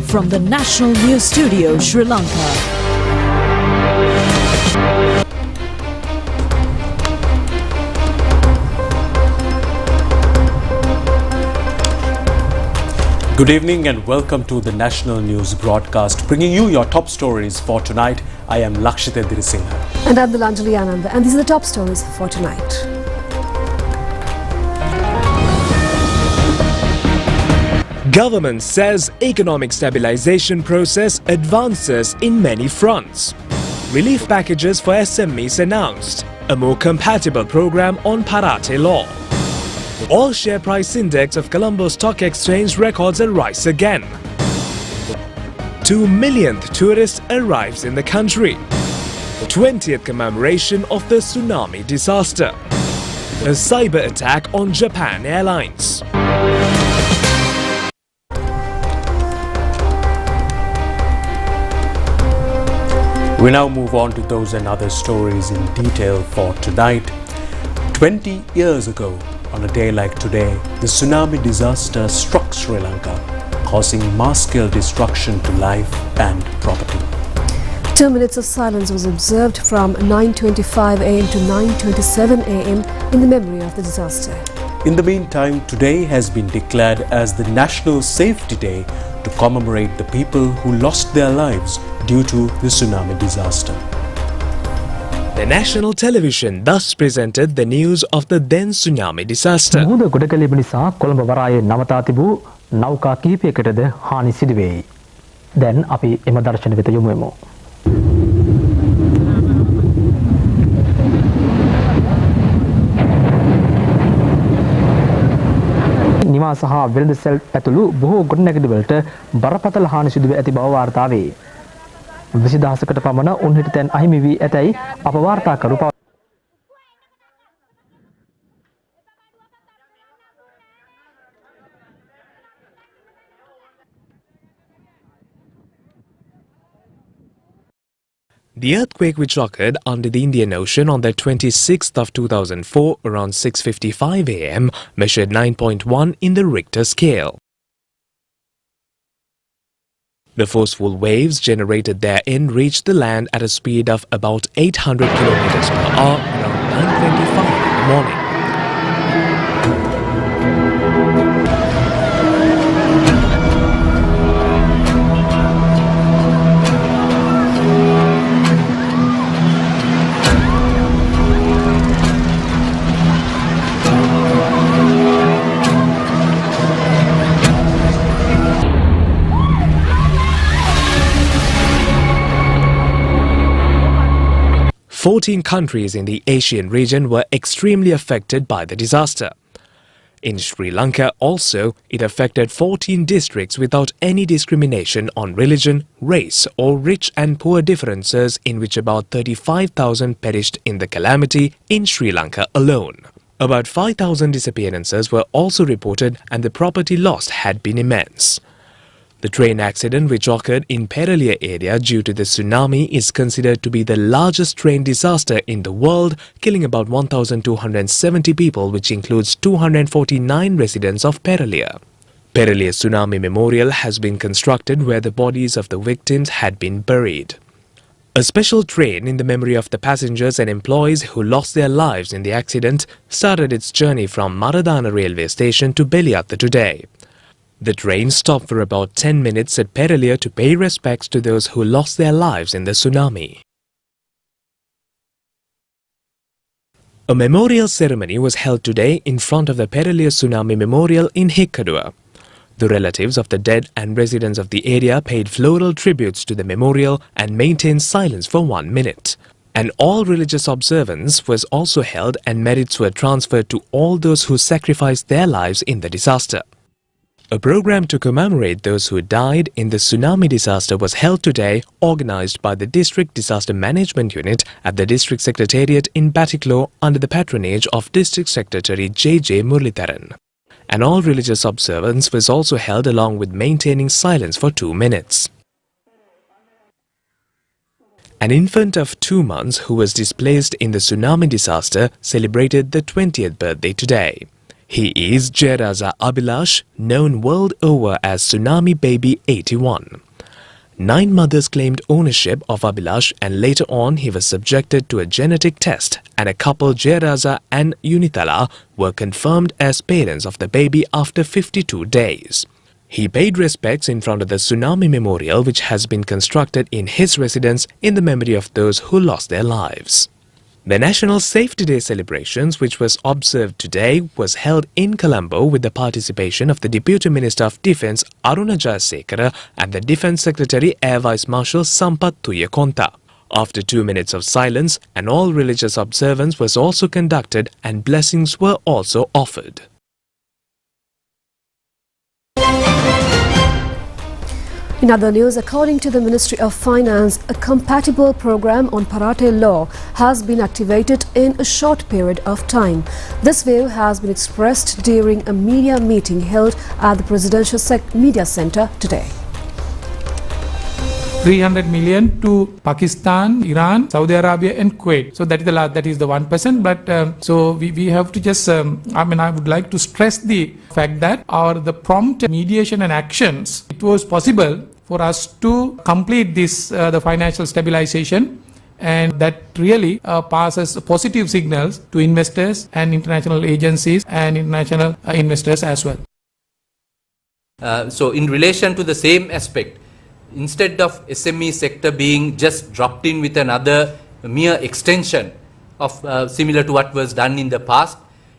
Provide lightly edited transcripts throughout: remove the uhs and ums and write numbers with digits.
from the National News Studio, Sri Lanka. Good evening and welcome to the National News broadcast, bringing you your top stories for tonight. I am Lakshita Dirisinghe. And I'm Dilanjali Ananda, and these are the top stories for tonight. Government says economic stabilization process advances in many fronts. Relief packages for SMEs announced. A more compatible program on Parate law. All share price index of Colombo Stock Exchange records a rise again. 2 millionth tourist arrives in the country. 20th commemoration of the Tsunami Disaster. A cyber attack on Japan Airlines. We now move on to those and other stories in detail for tonight. 20 years ago, on a day like today, the tsunami disaster struck Sri Lanka, causing mass-scale destruction to life and property. 2 minutes of silence was observed from 9:25 a.m. to 9:27 a.m. in the memory of the disaster. In the meantime, today has been declared as the National Safety Day to commemorate the people who lost their lives due to the tsunami disaster. The national television thus presented the news of the then tsunami disaster. මුහුද ගොඩකැලීම නිසා කොළඹ වරායේ නවතා තිබූ නෞකා කිහිපයකටද හානි සිදුවේයි. දැන් අපි එම දර්ශන වෙත යොමු වෙමු. නිවාස හා වෙළඳසැල් ඇතුළු බොහෝ ගොඩනැගිලිවලට බරපතල හානි සිදුව ඇති බව වාර්තා වේ. 20,000කට පමණ උන්හිට තැන් අහිමි වී ඇතැයි අප වාර්තාකරු පවසති. The earthquake, which occurred under the Indian Ocean on the 26th of 2004 around 6:55 a.m., measured 9.1 in the Richter scale. The forceful waves generated therein reached the land at a speed of about 800 kilometers per hour around 9:25 in the morning. Fourteen countries in the Asian region were extremely affected by the disaster. In Sri Lanka also, it affected 14 districts without any discrimination on religion, race or rich and poor differences, in which about 35,000 perished in the calamity in Sri Lanka alone. About 5,000 disappearances were also reported and the property lost had been immense. The train accident, which occurred in Peralia area due to the tsunami, is considered to be the largest train disaster in the world, killing about 1,270 people, which includes 249 residents of Peralia. Peralia Tsunami Memorial has been constructed where the bodies of the victims had been buried. A special train in the memory of the passengers and employees who lost their lives in the accident started its journey from Maradana railway station to Beliatta today. The train stopped for about 10 minutes at Peralia to pay respects to those who lost their lives in the tsunami. A memorial ceremony was held today in front of the Peralia Tsunami Memorial in Hikkadua. The relatives of the dead and residents of the area paid floral tributes to the memorial and maintained silence for 1 minute. An all-religious observance was also held and merits were transferred to all those who sacrificed their lives in the disaster. A program to commemorate those who died in the tsunami disaster was held today, organized by the District Disaster Management Unit at the District Secretariat in Batticaloa under the patronage of District Secretary J.J. Muralitharan. An all-religious observance was also held along with maintaining silence for 2 minutes. An infant of 2 months who was displaced in the tsunami disaster celebrated the 20th birthday today. He is Jayaraja Abhilash, known world over as Tsunami Baby 81. 9 mothers claimed ownership of Abhilash, and later on he was subjected to a genetic test, and a couple, Jayaraja and Unitala, were confirmed as parents of the baby after 52 days. He paid respects in front of the Tsunami Memorial, which has been constructed in his residence in the memory of those who lost their lives. The National Safety Day celebrations, which was observed today, was held in Colombo with the participation of the Deputy Minister of Defence Aruna Jayasekara and the Defence Secretary Air Vice Marshal Sampath Tuyakonta. After 2 minutes of silence, an all-religious observance was also conducted and blessings were also offered. In other news, according to the Ministry of Finance, a compatible program on Parate law has been activated in a short period of time. This view has been expressed during a media meeting held at the Presidential Media Centre today. 300 million to Pakistan, Iran, Saudi Arabia and Kuwait. So that is the last, that is the 1%. But so we have to just, I would like to stress the fact that the prompt mediation and actions, it was possible for us to complete this, the financial stabilization, and that really passes positive signals to investors and international agencies and international investors as well. So in relation to the same aspect, instead of SME sector being just dropped in with another mere extension of similar to what was done in the past,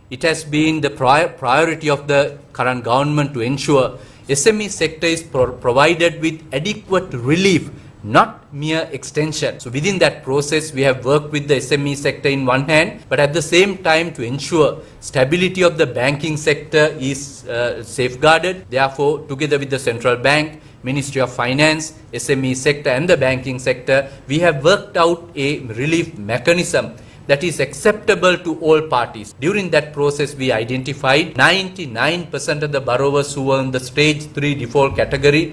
it has been the priority of the current government to ensure SME sector is provided with adequate relief, not mere extension. So within that process, we have worked with the SME sector in one hand, but at the same time to ensure stability of the banking sector is safeguarded. Therefore, together with the central bank, Ministry of Finance, SME sector and the banking sector, we have worked out a relief mechanism that is acceptable to all parties. During that process, we identified 99% of the borrowers who were in the stage 3 default category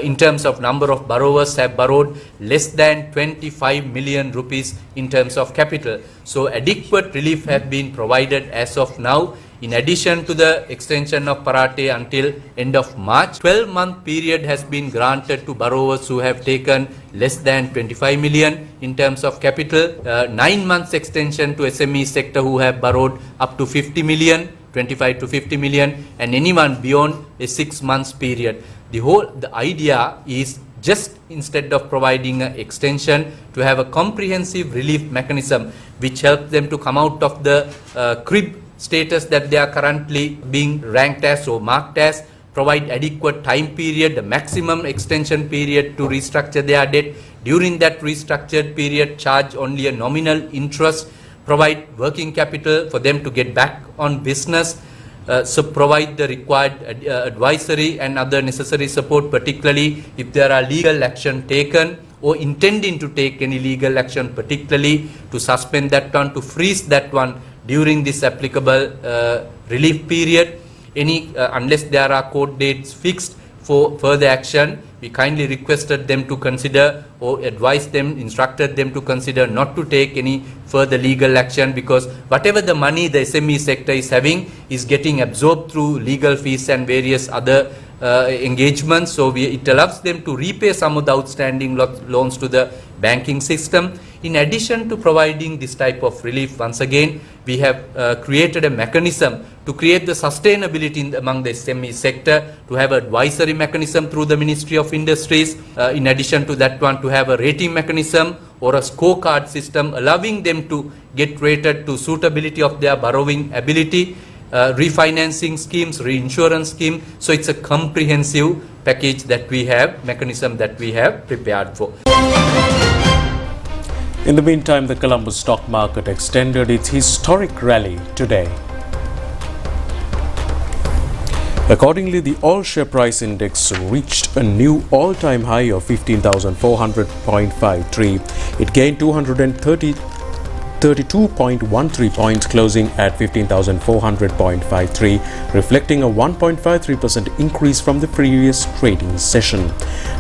in terms of number of borrowers have borrowed less than 25 million rupees in terms of capital. So adequate relief has been provided as of now. In addition to the extension of Parate until end of March, 12-month period has been granted to borrowers who have taken less than 25 million in terms of capital, 9 months extension to SME sector who have borrowed up to 50 million, 25 to 50 million, and anyone beyond a 6 months period. The idea is just instead of providing an extension, to have a comprehensive relief mechanism which helps them to come out of the crib status that they are currently being ranked as or marked as, provide adequate time period, the maximum extension period to restructure their debt. During that restructured period, charge only a nominal interest, provide working capital for them to get back on business, so provide the required advisory and other necessary support, particularly if there are legal action taken or intending to take any legal action, particularly to suspend that one, to freeze that one during this applicable relief period. Unless there are court dates fixed for further action, we kindly requested them to consider or advised them, instructed them to consider not to take any further legal action, because whatever the money the SME sector is having is getting absorbed through legal fees and various other engagements. So it allows them to repay some of the outstanding loans to the banking system. In addition to providing this type of relief, once again, we have created a mechanism to create the sustainability among the SME sector, to have an advisory mechanism through the Ministry of Industries. In addition to that one, to have a rating mechanism or a scorecard system allowing them to get rated to suitability of their borrowing ability, refinancing schemes, reinsurance scheme. So it's a comprehensive package that we have, mechanism that we have prepared for. In the meantime, the Colombo stock market extended its historic rally today. Accordingly, the all-share price index reached a new all-time high of 15,400.53. It gained 230 32.13 points, closing at 15,400.53, reflecting a 1.53% increase from the previous trading session.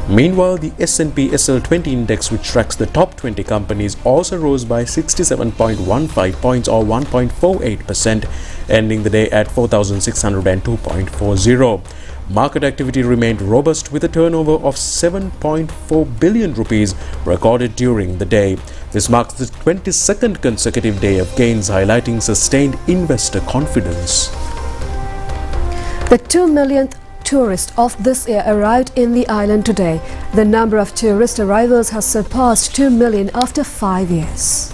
Meanwhile, the S&P SL20 index, which tracks the top 20 companies, also rose by 67.15 points or 1.48%, ending the day at 4,602.40. Market activity remained robust with a turnover of 7.4 billion rupees recorded during the day. This marks the 22nd consecutive day of gains, highlighting sustained investor confidence. The 2 millionth tourist of this year arrived in the island today. The number of tourist arrivals has surpassed 2 million after 5 years.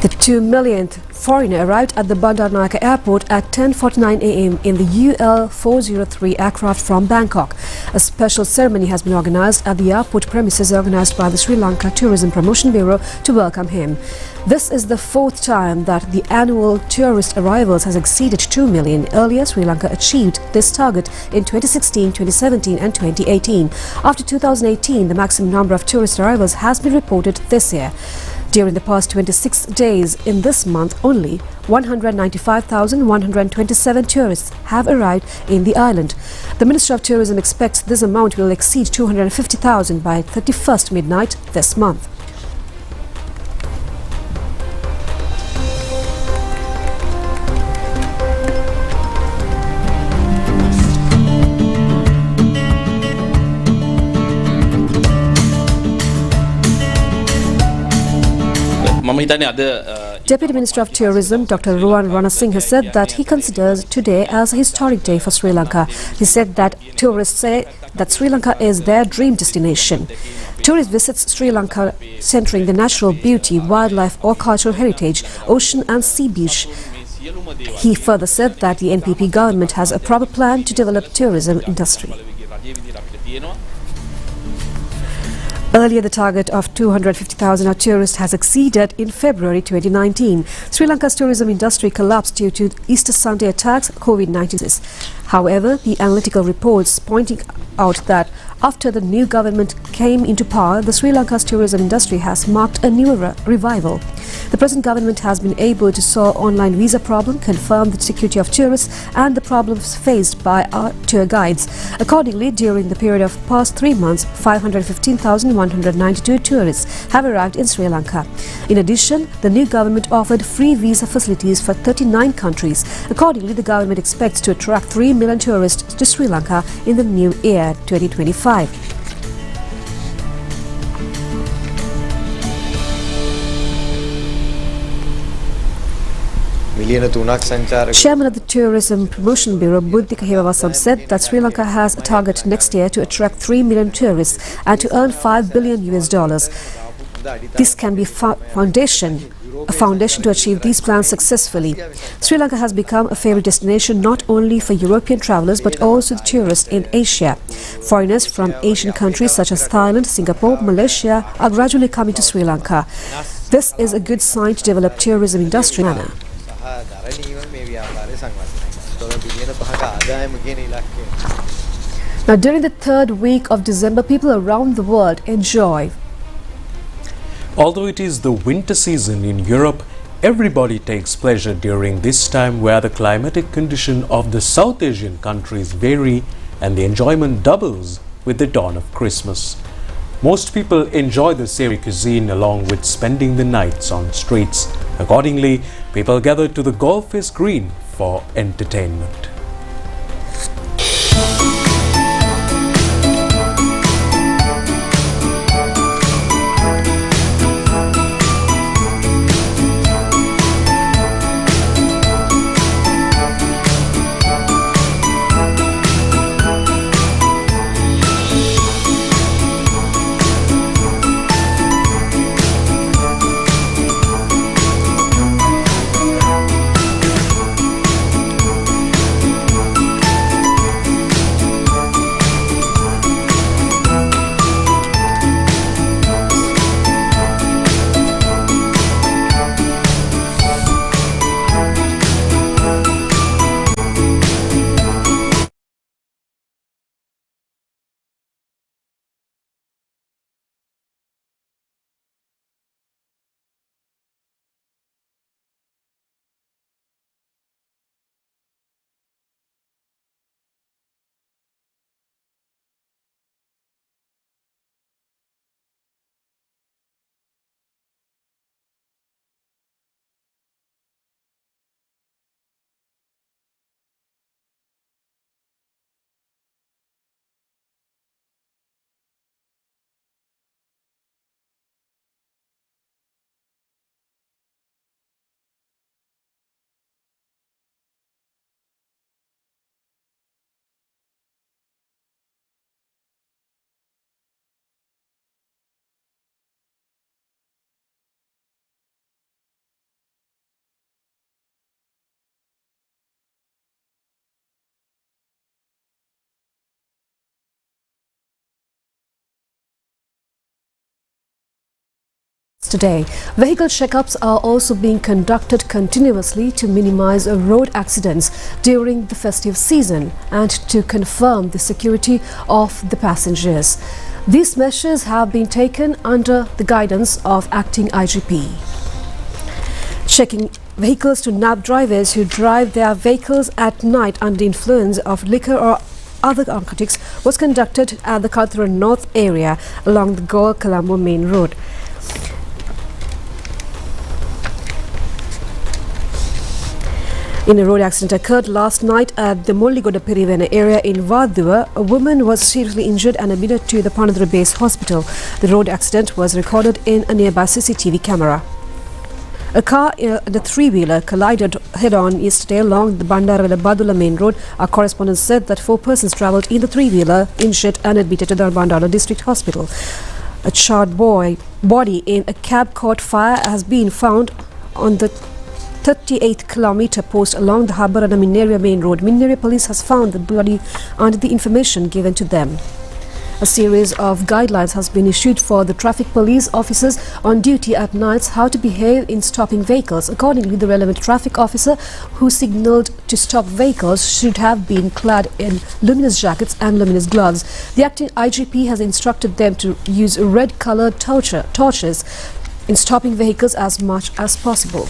The 2 millionth foreigner arrived at the Bandar Naraka airport at 10:49 a.m. in the UL-403 aircraft from Bangkok. A special ceremony has been organized at the airport premises organized by the Sri Lanka Tourism Promotion Bureau to welcome him. This is the fourth time that the annual tourist arrivals has exceeded 2 million. Earlier, Sri Lanka achieved this target in 2016, 2017 and 2018. After 2018, the maximum number of tourist arrivals has been reported this year. During the past 26 days in this month only, 195,127 tourists have arrived in the island. The Ministry of Tourism expects this amount will exceed 250,000 by 31st midnight this month. Deputy Minister of Tourism Dr. Ruwan Ranasinghe said that he considers today as a historic day for Sri Lanka. He said that tourists say that Sri Lanka is their dream destination. Tourist visits Sri Lanka centering the natural beauty, wildlife or cultural heritage, ocean and sea beach. He further said that the NPP government has a proper plan to develop tourism industry. Earlier, the target of 250,000 tourists has exceeded in February 2019. Sri Lanka's tourism industry collapsed due to Easter Sunday attacks, COVID-19. However, the analytical reports pointing out that after the new government came into power, the Sri Lanka's tourism industry has marked a new revival. The present government has been able to solve online visa problem, confirm the security of tourists and the problems faced by our tour guides. Accordingly, during the period of past 3 months, 515,192 tourists have arrived in Sri Lanka. In addition, the new government offered free visa facilities for 39 countries. Accordingly, the government expects to attract 3 million tourists to Sri Lanka in the new year 2025. Chairman of the Tourism Promotion Bureau, Buddhika Hivavasam, said that Sri Lanka has a target next year to attract 3 million tourists and to earn $5 billion. This can be a foundation to achieve these plans successfully. Sri Lanka has become a favorite destination not only for European travelers but also the tourists in Asia. Foreigners from Asian countries such as Thailand, Singapore, Malaysia are gradually coming to Sri Lanka. This is a good sign to develop tourism industry. Now, during the third week of December, people around the world enjoy. Although it is the winter season in Europe, everybody takes pleasure during this time where the climatic condition of the South Asian countries vary and the enjoyment doubles with the dawn of Christmas. Most people enjoy the savory cuisine along with spending the nights on streets. Accordingly, people gather to the Golfers Green for entertainment. today. Vehicle checkups are also being conducted continuously to minimize road accidents during the festive season and to confirm the security of the passengers. These measures have been taken under the guidance of acting IGP. Checking vehicles to nab drivers who drive their vehicles at night under the influence of liquor or other narcotics was conducted at the Kalthura North area along the Goa-Colombo main road. In a road accident occurred last night at the Molligoda Pirivena area in Vadua, a woman was seriously injured and admitted to the Panadura Base Hospital. The road accident was recorded in a nearby CCTV camera. A car and a three-wheeler collided head-on yesterday along the Bandara-Badula main road. Our correspondent said that 4 persons travelled in the three-wheeler, injured and admitted to the Bandara District Hospital. A charred body in a cab caught fire has been found on the 38th kilometre post along the Habarana Mineria main road. Mineria police has found the body under the information given to them. A series of guidelines has been issued for the traffic police officers on duty at nights how to behave in stopping vehicles. Accordingly, the relevant traffic officer who signalled to stop vehicles should have been clad in luminous jackets and luminous gloves. The acting IGP has instructed them to use red-coloured torches in stopping vehicles as much as possible.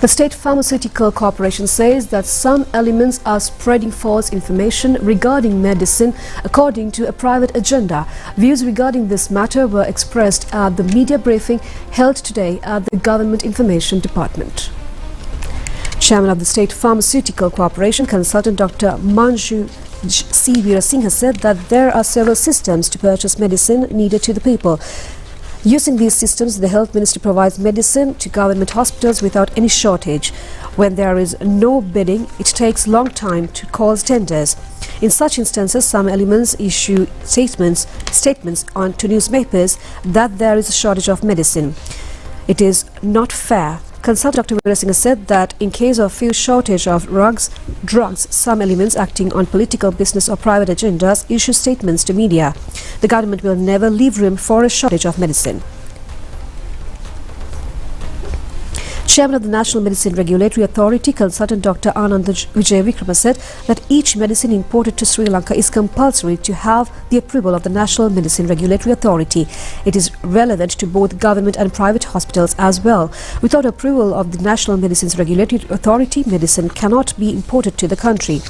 The State Pharmaceutical Corporation says that some elements are spreading false information regarding medicine according to a private agenda. Views regarding this matter were expressed at the media briefing held today at the Government Information Department. Chairman of the State Pharmaceutical Corporation, Consultant Dr. Manju C. Veerasinghe said that there are several systems to purchase medicine needed to the people. Using these systems, the Health Ministry provides medicine to government hospitals without any shortage. When there is no bidding, it takes long time to call tenders. In such instances, some elements issue statements to newspapers that there is a shortage of medicine. It is not fair. Consultant Dr. Veerasinghe said that in case of few shortage of drugs, some elements acting on political, business or private agendas issue statements to media. The government will never leave room for a shortage of medicine. Chairman of the National Medicine Regulatory Authority, Consultant Dr. Anand Vijay Vikrama said that each medicine imported to Sri Lanka is compulsory to have the approval of the National Medicine Regulatory Authority. It is relevant to both government and private hospitals as well. Without approval of the National Medicines Regulatory Authority, medicine cannot be imported to the country.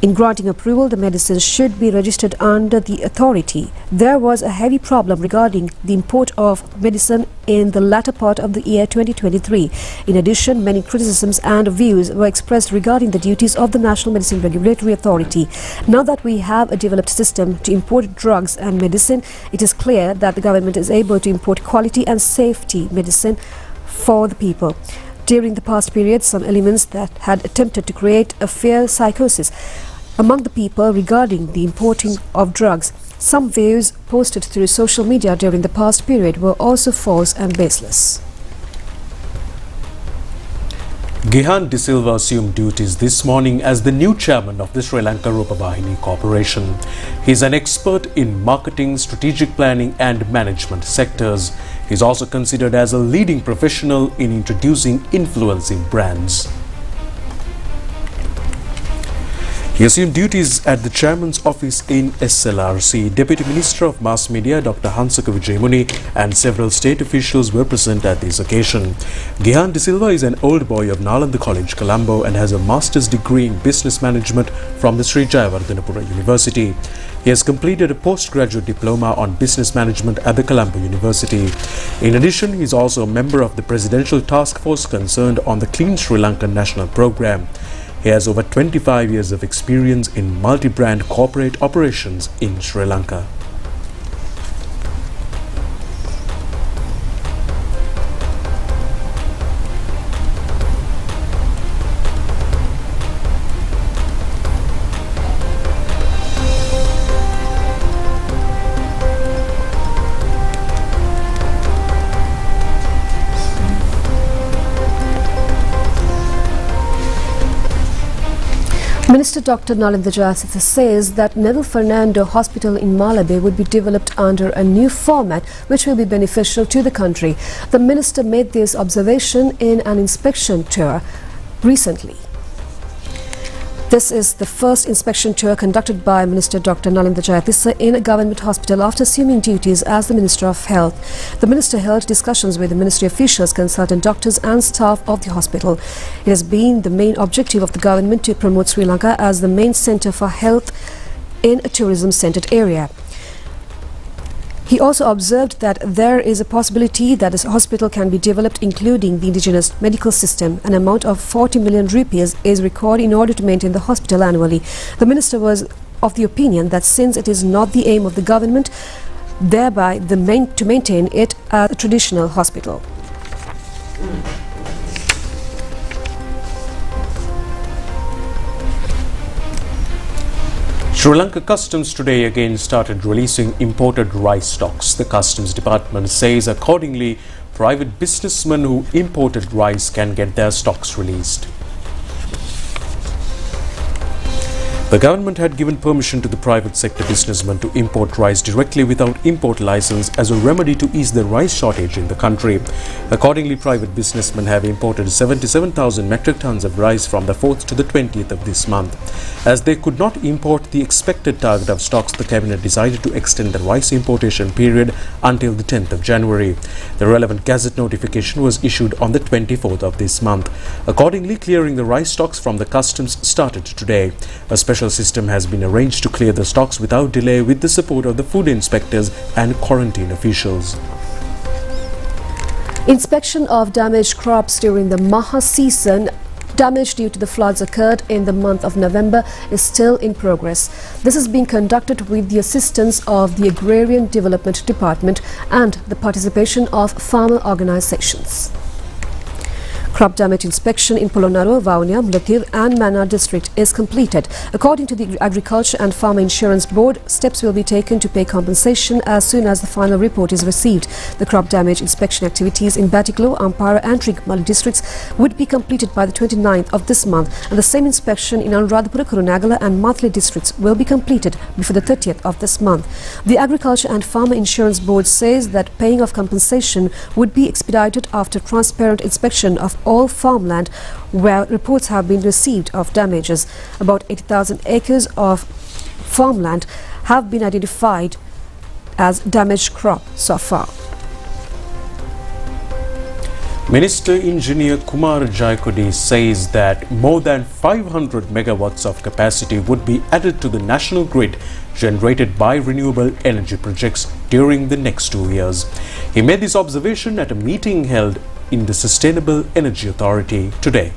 In granting approval, the medicines should be registered under the authority. There was a heavy problem regarding the import of medicine in the latter part of the year 2023. In addition, many criticisms and views were expressed regarding the duties of the National Medicine Regulatory Authority. Now that we have a developed system to import drugs and medicine, it is clear that the government is able to import quality and safety medicine for the people. During the past period, some elements that had attempted to create a fear psychosis among the people regarding the importing of drugs. Some views posted through social media during the past period were also false and baseless. Gihan De Silva assumed duties this morning as the new chairman of the Sri Lanka Rupavahini Corporation. He is an expert in marketing, strategic planning and management sectors. He is also considered as a leading professional in introducing influencing brands. He assumed duties at the chairman's office in SLRC. Deputy Minister of Mass Media Dr. Hansaka Vijayamuni and several state officials were present at this occasion. Gihan De Silva is an old boy of Nalanda College, Colombo, and has a master's degree in business management from the Sri Jayawardhanapura University. He has completed a postgraduate diploma on business management at the Colombo University. In addition, he is also a member of the Presidential Task Force concerned on the Clean Sri Lanka National Programme. He has over 25 years of experience in multi-brand corporate operations in Sri Lanka. Minister Dr. Nalinda Jayatissa says that Neville Fernando Hospital in Malabe would be developed under a new format which will be beneficial to the country. The minister made this observation in an inspection tour recently. This is the first inspection tour conducted by Minister Dr. Nalinda Jayatissa in a government hospital after assuming duties as the Minister of Health. The minister held discussions with the ministry officials, consultant doctors and staff of the hospital. It has been the main objective of the government to promote Sri Lanka as the main centre for health in a tourism-centred area. He also observed that there is a possibility that this hospital can be developed including the indigenous medical system. An amount of 40 million rupees is required in order to maintain the hospital annually. The minister was of the opinion that since it is not the aim of the government, thereby to maintain it as a traditional hospital. Sri Lanka Customs today again started releasing imported rice stocks. The Customs Department says accordingly, private businessmen who imported rice can get their stocks released. The government had given permission to the private sector businessmen to import rice directly without import license as a remedy to ease the rice shortage in the country. Accordingly, private businessmen have imported 77,000 metric tons of rice from the 4th to the 20th of this month. As they could not import the expected target of stocks, the cabinet decided to extend the rice importation period until the 10th of January. The relevant gazette notification was issued on the 24th of this month. Accordingly, clearing the rice stocks from the customs started today. A special system has been arranged to clear the stocks without delay with the support of the food inspectors and quarantine officials. Inspection of damaged crops during the Maha season. Damage due to the floods occurred in the month of November is still in progress. This is being conducted with the assistance of the Agrarian Development Department and the participation of farmer organizations. Crop damage inspection in Polonnaruwa, Vavuniya, Mullaitiru and Mannar district is completed. According to the Agriculture and Farmer Insurance Board, steps will be taken to pay compensation as soon as the final report is received. The crop damage inspection activities in Batiklo, Ampara and Trincomalee districts would be completed by the 29th of this month, and the same inspection in Anuradhapura, Kurunegala and Mathli districts will be completed before the 30th of this month. The Agriculture and Farmer Insurance Board says that paying of compensation would be expedited after transparent inspection of all farmland where reports have been received of damages. About 80,000 acres of farmland have been identified as damaged crop so far. Minister Engineer Kumar Jayakodi says that more than 500 megawatts of capacity would be added to the national grid generated by renewable energy projects during the next 2 years. He made this observation at a meeting held in the Sustainable Energy Authority today.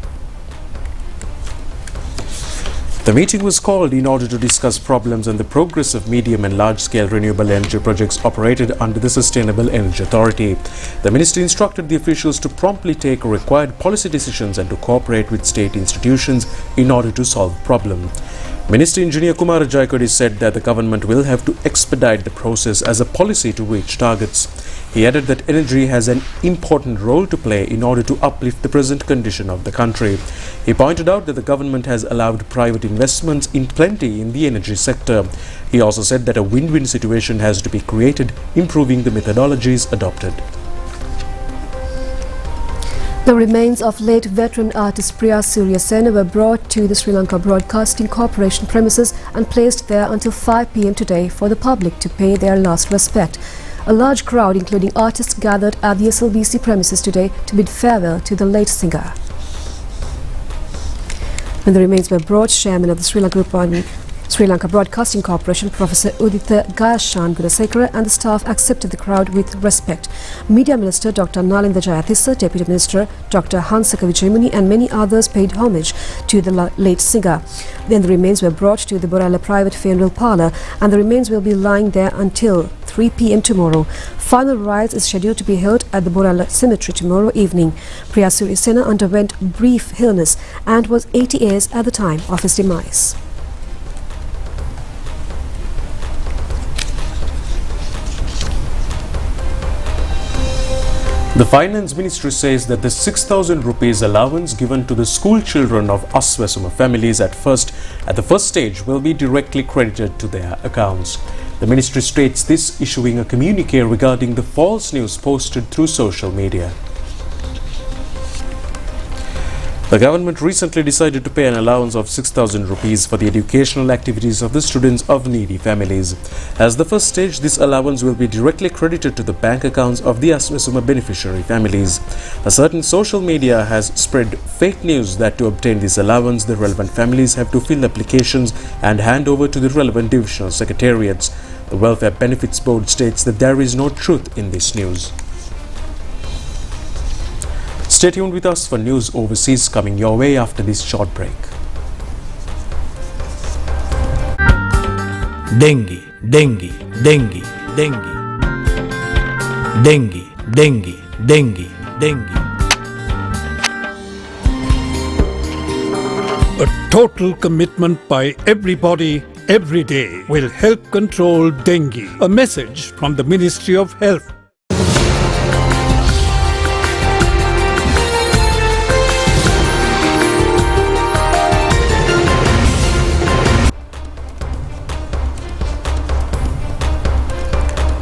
The meeting was called in order to discuss problems and the progress of medium and large-scale renewable energy projects operated under the Sustainable Energy Authority. The minister instructed the officials to promptly take required policy decisions and to cooperate with state institutions in order to solve the problem. Minister Engineer Kumar Jayakodi said that the government will have to expedite the process as a policy to reach targets. He added that energy has an important role to play in order to uplift the present condition of the country. He pointed out that the government has allowed private investments in plenty in the energy sector. He also said that a win-win situation has to be created, improving the methodologies adopted. The remains of late veteran artist Priya Suryasena were brought to the Sri Lanka Broadcasting Corporation premises and placed there until 5 p.m. today for the public to pay their last respect. A large crowd, including artists, gathered at the SLBC premises today to bid farewell to the late singer. When the remains were brought, Chairman of the Sri Lanka Broadcasting Corporation, Professor Udita Gayashan Gunasekara, and the staff accepted the crowd with respect. Media Minister Dr. Nalinda Jayatissa, Deputy Minister Dr. Hansaka Vijayamuni and many others paid homage to the late singer. Then the remains were brought to the Borala private funeral parlour, and the remains will be lying there until 3 p.m. tomorrow. Final rites is scheduled to be held at the Borala cemetery tomorrow evening. Priya Suryasena underwent brief illness and was 80 years at the time of his demise. The Finance Ministry says that the 6,000 rupees allowance given to the school children of Aswesuma families at the first stage will be directly credited to their accounts. The ministry states this, issuing a communique regarding the false news posted through social media. The government recently decided to pay an allowance of 6,000 rupees for the educational activities of the students of needy families. As the first stage, this allowance will be directly credited to the bank accounts of the Aswesuma beneficiary families. A certain social media has spread fake news that to obtain this allowance, the relevant families have to fill applications and hand over to the relevant divisional secretariats. The Welfare Benefits Board states that there is no truth in this news. Stay tuned with us for news overseas coming your way after this short break. Dengue, dengue, dengue, dengue. Dengue, dengue, dengue, dengue. A total commitment by everybody, every day, will help control dengue. A message from the Ministry of Health.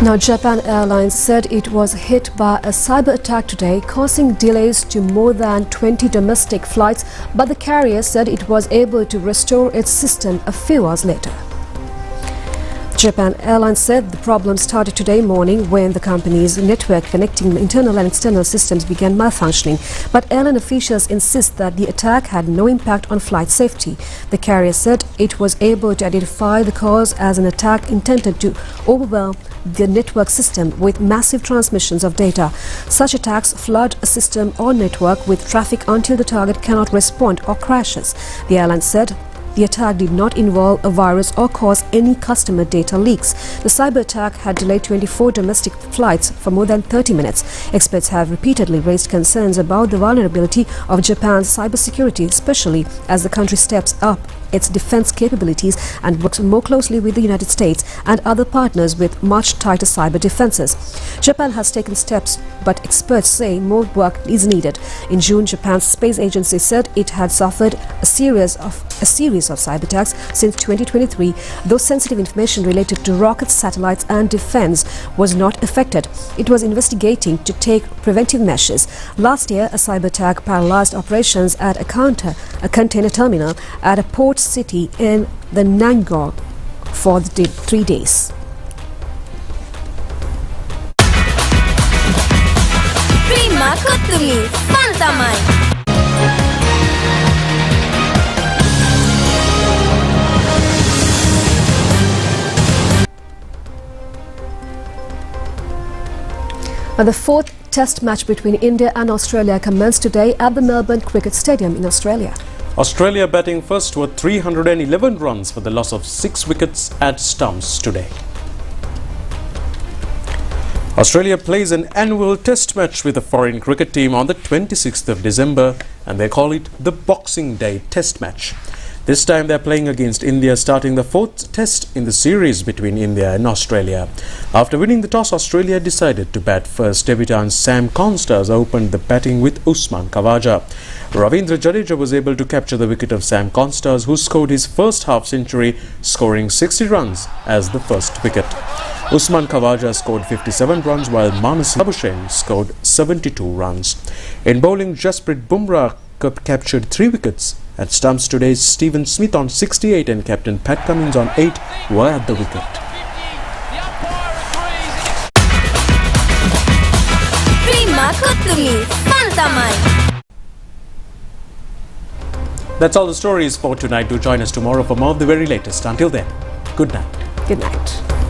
Now, Japan Airlines said it was hit by a cyber attack today, causing delays to more than 20 domestic flights, but the carrier said it was able to restore its system a few hours later. Japan Airlines said the problem started today morning when the company's network connecting internal and external systems began malfunctioning. But airline officials insist that the attack had no impact on flight safety. The carrier said it was able to identify the cause as an attack intended to overwhelm the network system with massive transmissions of data. Such attacks flood a system or network with traffic until the target cannot respond or crashes. The airline said the attack did not involve a virus or cause any customer data leaks. The cyber attack had delayed 24 domestic flights for more than 30 minutes. Experts have repeatedly raised concerns about the vulnerability of Japan's cybersecurity, especially as the country steps up its defense capabilities and works more closely with the United States and other partners with much tighter cyber defenses. Japan has taken steps, but experts say more work is needed. In June, Japan's space agency said it had suffered a series of cyber attacks since 2023, though sensitive information related to rockets, satellites and defense was not affected. It was investigating to take preventive measures. Last year, a cyber attack paralyzed operations at a container terminal at a port city in the Nangor for 3 days. Prima Kutumi, Fantamai. The fourth Test match between India and Australia commenced today at the Melbourne Cricket Stadium in Australia. Australia batting first with 311 runs for the loss of 6 wickets at stumps today. Australia plays an annual test match with a foreign cricket team on the 26th of December and they call it the Boxing Day Test match. This time they are playing against India, starting the 4th test in the series between India and Australia. After winning the toss, Australia decided to bat first. Debutant Sam Constance opened the batting with Usman Khawaja. Ravindra Jadeja was able to capture the wicket of Sam Constance, who scored his first half-century, scoring 60 runs as the first wicket. Usman Khawaja scored 57 runs while Manas Labuschagne scored 72 runs. In bowling, Jasprit Bumrah captured 3 wickets. At stumps today, Stephen Smith on 68 and Captain Pat Cummins on 8 were at the wicket. That's all the stories for tonight. Do join us tomorrow for more of the very latest. Until then, good night. Good night.